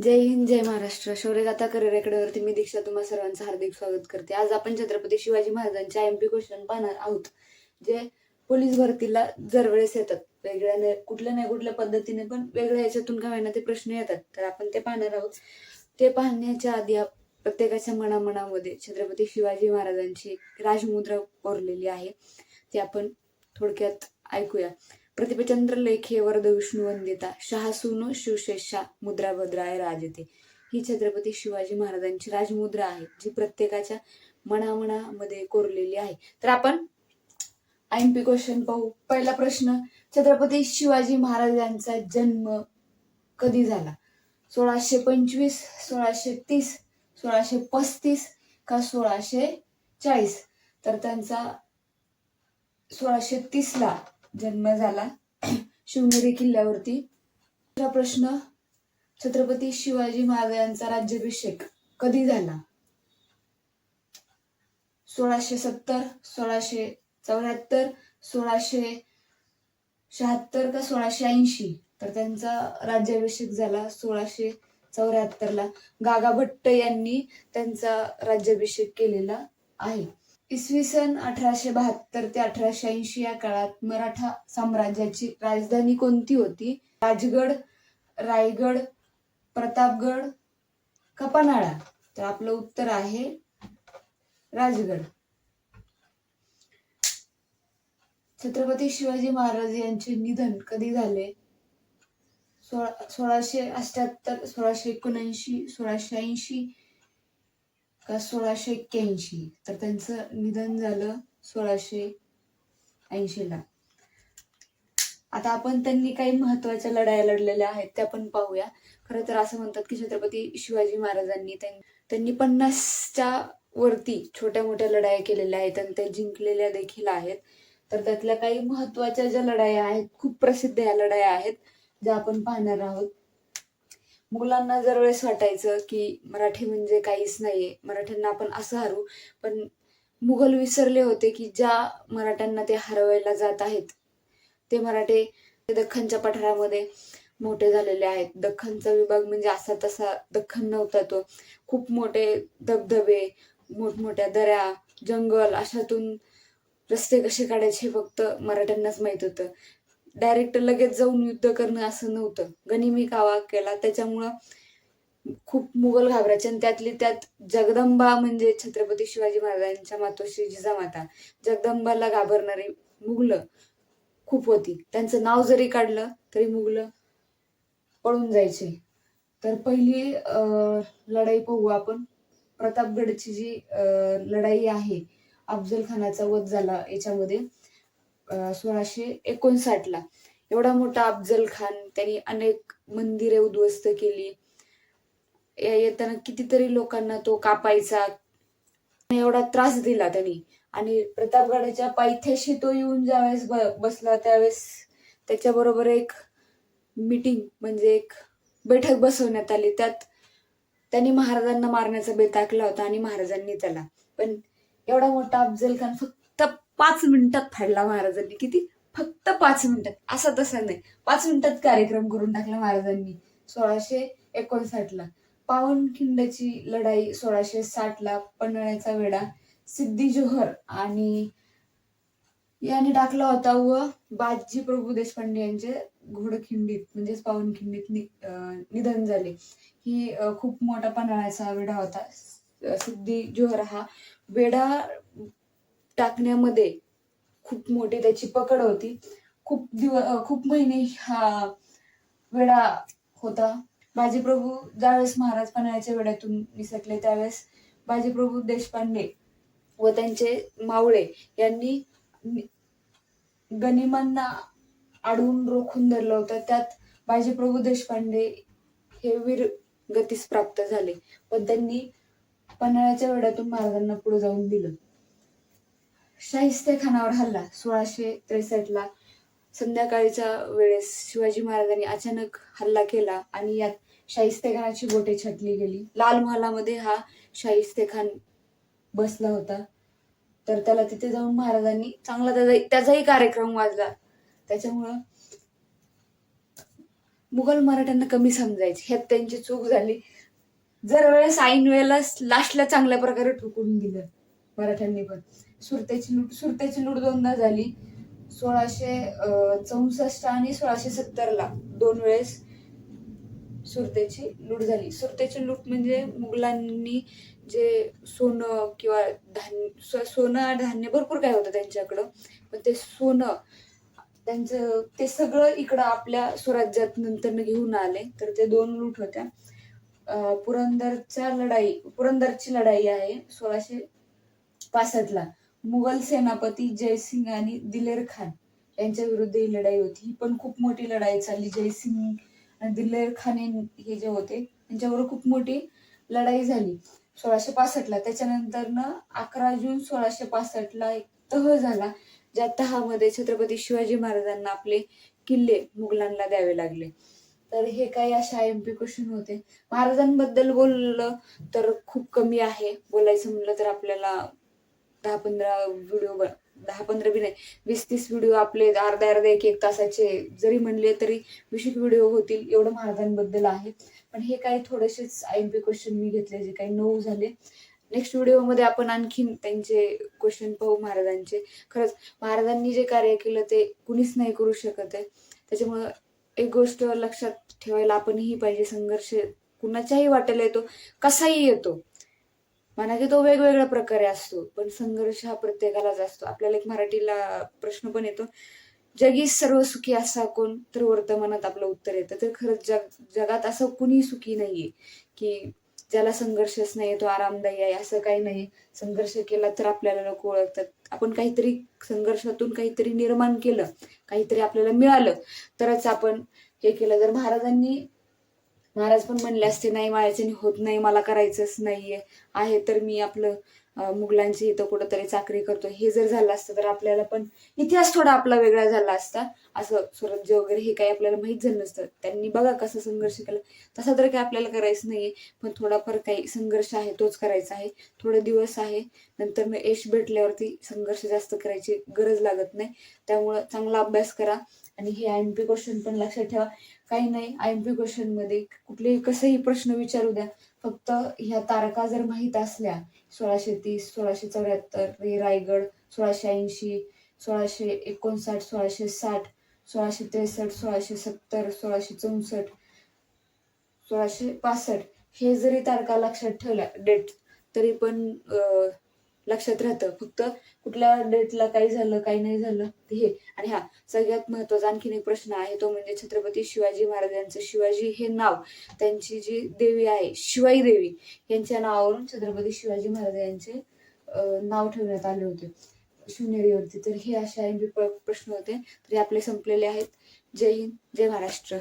जय हिंद, जय Maharashtra. शौर्यगाथा career अकॅडमीवरती मी दीक्षा तुम्हा सर्वांचं हार्दिक स्वागत करते. आज आपण छत्रपती शिवाजी महाराजांचे एमपी क्वेश्चन पाहणार आहोत, जे पोलीस भरतीला दरवेळेस येतात. वेगळ्या कुठल्या नाही कुठल्या पद्धतीने पण वेगळ्या याच्यातून काय होईना ते प्रश्न येतात, तर आपण ते पाहणार आहोत. ते पाहण्याच्या आधी प्रत्येकाच्या मनामध्ये छत्रपती शिवाजी महाराजांची राजमुद्रा कोरलेली आहे, ती आपण थोडक्यात ऐकूया. प्रतिभचंद्र लेखे वरद विष्णू वंदिता शहासूनो शिवशेषा मुद्रा भद्राय राजते. ही छत्रपती शिवाजी महाराजांची राजमुद्रा आहे, जी प्रत्येकाच्या मनामध्ये कोरलेली आहे. तर आपण एमपी क्वेश्चन पाहू. पहिला प्रश्न, छत्रपती शिवाजी महाराजांचा जन्म कधी झाला? 1625, 1630, 1635 का 1640? तर त्यांचा 1630 ला जन्म झाला, शिवनेरी किल्ल्यावरती. दुसरा प्रश्न, छत्रपती शिवाजी महाराजांचा राज्याभिषेक कधी झाला? 1670, 1674, 1676 का 1680? तर त्यांचा राज्याभिषेक झाला 1674 ला. गागा भट्ट यांनी त्यांचा राज्याभिषेक केलेला आहे. इसवी सन 1872 ते 1880 या काळात मराठा साम्राज्याची राजधानी कोणती होती? राजगड, रायगड, प्रतापगड का पन्हाळा? तर आपलं उत्तर आहे राजगड. छत्रपती शिवाजी महाराज यांचे निधन कधी झाले? 1678, 1679, 1680 का 1681? तर त्यांचं निधन झालं 1680 ला. आता आपण त्यांनी काही महत्वाच्या लढाया लढलेल्या आहेत त्या पण पाहूया. खरं तर असं म्हणतात की छत्रपती शिवाजी महाराजांनी त्यांनी 50च्या वरती छोट्या मोठ्या लढाया केलेल्या आहेत आणि त्या जिंकलेल्या देखील आहेत. तर त्यातल्या काही महत्वाच्या ज्या लढाया आहेत, खूप प्रसिद्ध या लढाया आहेत, ज्या आपण पाहणार आहोत. मुघलांना जर वेळेस वाटायचं की मराठी म्हणजे काहीच नाहीये, मराठ्यांना आपण असं हरू, पण मुघल विसरले होते की ज्या मराठ्यांना ते हरवायला जात आहेत ते मराठे दख्खनच्या पठारामध्ये मोठे झालेले आहेत. दख्खनचा विभाग म्हणजे असा तसा दख्खन नव्हता तो. खूप मोठे धबधबे, मोठमोठ्या दऱ्या, जंगल, अशातून रस्ते कसे काढायचे फक्त मराठ्यांनाच माहित होतं. डायरेक्ट लगेच जाऊन युद्ध करणं असं नव्हतं. गनिमी कावा केला, त्याच्यामुळं खूप मुघल घाबरायचे. आणि त्यातली त्यात जगदंबा म्हणजे छत्रपती शिवाजी महाराजांच्या मातोश्री जिजामाता, जगदंबाला घाबरणारी मुघलं खूप होती. त्यांचं नाव जरी काढलं तरी मुघलं पळून जायचे. तर पहिली लढाई पाहू आपण. प्रतापगडची जी लढाई आहे, अफजल खानाचा वध झाला याच्यामध्ये 1659 ला. एवढा मोठा अफजल खान, त्यांनी अनेक मंदिरे उद्ध्वस्त केली. येताना कितीतरी लोकांना तो कापायचा, एवढा त्रास दिला त्यांनी. आणि प्रतापगडाच्या पायथ्याशी तो येऊन ज्यावेळेस बसला त्यावेळेस त्याच्याबरोबर एक मीटिंग म्हणजे एक बैठक बसवण्यात आली. त्यात त्यांनी महाराजांना मारण्याचा बेत आखला होता आणि महाराजांनी त्याला, पण एवढा मोठा अफजल खान फक्त 5 मिनिटात फाडला महाराजांनी. किती? फक्त 5 मिनिटात. असा तसा नाही, 5 मिनिटात कार्यक्रम करून टाकला महाराजांनी 1659 ला. पावनखिंडची लढाई 1660 ला. पन्हाळ्याचा वेढा सिद्दी जोहर आणि यांनी टाकला होता व बाजी प्रभू देशपांडे यांचे घोडखिंडीत म्हणजेच पावनखिंडीत निधन झाले. ही खूप मोठा पन्हाळ्याचा वेढा होता. सिद्दी जोहर हा वेढा टाकण्यामध्ये खूप मोठी त्याची पकड होती. खूप महिने हा वेढा होता. बाजीप्रभू ज्यावेळेस महाराज पन्हाळ्याच्या वेढ्यातून निसटले त्यावेळेस बाजीप्रभू देशपांडे व त्यांचे मावळे यांनी गनिमांना अडवून रोखून धरलं होतं. त्यात बाजीप्रभू देशपांडे हे वीर गतीस प्राप्त झाले, पण त्यांनी पन्हाळ्याच्या वेढ्यातून महाराजांना पुढे जाऊन दिलं. शाहिस्तेखानावर हल्ला 1663 ला. संध्याकाळच्या वेळेस शिवाजी महाराजांनी अचानक हल्ला केला आणि यात शाहिस्तेखानाची बोटे छाटली गेली. लाल महालामध्ये हा शाहिस्तेखान बसला होता. तर त्याला तिथे जाऊन महाराजांनी चांगला त्याचाही कार्यक्रम वाजला. त्याच्यामुळं मुघल मराठ्यांना कमी समजायचे, ह्यात त्यांची चूक झाली. जर वेळेस ऐन वेळेला लास्टला चांगल्या प्रकारे ठोकून दिलं मराठ्यांनी पण. सुरतेची लूट दोनदा झाली, 1664 आणि 1670ला 2 वेळेस सुरतेची लूट झाली. सुरतेची लूट म्हणजे मुघलांनी जे सोनं किंवा सोनं धान्य भरपूर काय होतं त्यांच्याकडं, पण ते सोनं त्यांचं ते सगळं इकडं आपल्या स्वराज्यात नंतर घेऊन आले. तर ते 2 लूट होत्या. पुरंदरची लढाई आहे 1665ला. मुघल सेनापती जयसिंग आणि दिलेर खान यांच्या विरुद्ध ही लढाई होती. ही पण खूप मोठी लढाई चालली. जयसिंग आणि दिलेर खान हे जे होते त्यांच्यावर खूप मोठी लढाई झाली 1665ला. त्याच्यानंतर 11 जून 1665ला एक तह झाला, ज्या तहामध्ये छत्रपती शिवाजी महाराजांना आपले किल्ले मुघलांना द्यावे लागले. तर हे काही अशा IMP क्वेश्चन होते. महाराजांबद्दल बोललं तर खूप कमी आहे. बोलायचं म्हणलं तर आपल्याला 10-15 बी नाही, 20-30 व्हिडिओ आपले अर्धा 1-1 तासाचे जरी म्हणले तरी 20 व्हिडिओ होतील, एवढं महाराजांबद्दल आहे. पण हे काही थोडेसेच IMP क्वेश्चन मी घेतले, जे काही 9 झाले. नेक्स्ट व्हिडिओमध्ये आपण आणखीन त्यांचे क्वेश्चन पाहू महाराजांचे. खरंच महाराजांनी जे कार्य केलं ते कुणीच नाही करू शकत आहे. त्याच्यामुळं एक गोष्ट लक्षात ठेवायला आपणही पाहिजे, संघर्ष कुणाच्याही वाटेला येतो, कसाही येतो, म्हणा की तो वेगवेगळ्या प्रकारे असतो, पण संघर्ष हा प्रत्येकालाच असतो. आपल्याला एक मराठीला प्रश्न पण येतो, जगी सर्व सुखी असा कोण, तर वर्तमानात आपलं उत्तर येतं. तर खरंच जगात असं कुणी सुखी नाहीये की ज्याला संघर्षच नाही, तो आरामदायी आहे, असं काही नाही. संघर्ष केला तर आपल्याला लोक ओळखतात. आपण काहीतरी संघर्षातून काहीतरी निर्माण केलं, काहीतरी आपल्याला मिळालं तरच आपण हे केलं. जर महाराज पण म्हणले असते, नाही माझ्याच्याने होत नाही, मला करायचंच नाहीये, आहे तर मी आपलं मुघलांची इथं कुठंतरी चाकरी करतो, हे जर झालं असतं तर आपल्याला पण इतिहास थोडा आपला वेगळा झाला असता. असं स्वराज्य वगैरे हे काही आपल्याला माहित झालं नसतं. त्यांनी बघा कसं संघर्ष केला, तसा तर काही आपल्याला करायचं नाहीये, पण थोडाफार काही संघर्ष आहे तोच करायचा आहे. थोडे दिवस आहे, नंतर यश भेटल्यावरती संघर्ष जास्त करायची गरज लागत नाही. त्यामुळं चांगला अभ्यास करा आणि हे IMP क्वेश्चन पण लक्षात ठेवा. काही नाही, IMP क्वेश्चन मध्ये कुठलेही कसंही प्रश्न विचारू द्या, फक्त ह्या तारखा जर माहीत असल्या, 1630, 1674 रायगड, 1680, 1659, 1660, 1663, 1670, 1664, 1665, हे जरी तारखा लक्षात ठेवल्या डेट, तरी पण लक्षात राहतं. फक्त कुठल्या डेटला काही झालं काही नाही झालं ते हे. आणि हा सगळ्यात महत्वाचा आणखीन एक प्रश्न आहे, तो म्हणजे छत्रपती शिवाजी महाराजांचं शिवाजी हे नाव, त्यांची जी देवी आहे शिवाई देवी, यांच्या नावावरून छत्रपती शिवाजी महाराज यांचे नाव ठेवण्यात आले होते शिवनेरीवरती. तर हे असे IMP प्रश्न होते. तर हे आपले संपलेले आहेत. जय हिंद, जय महाराष्ट्र.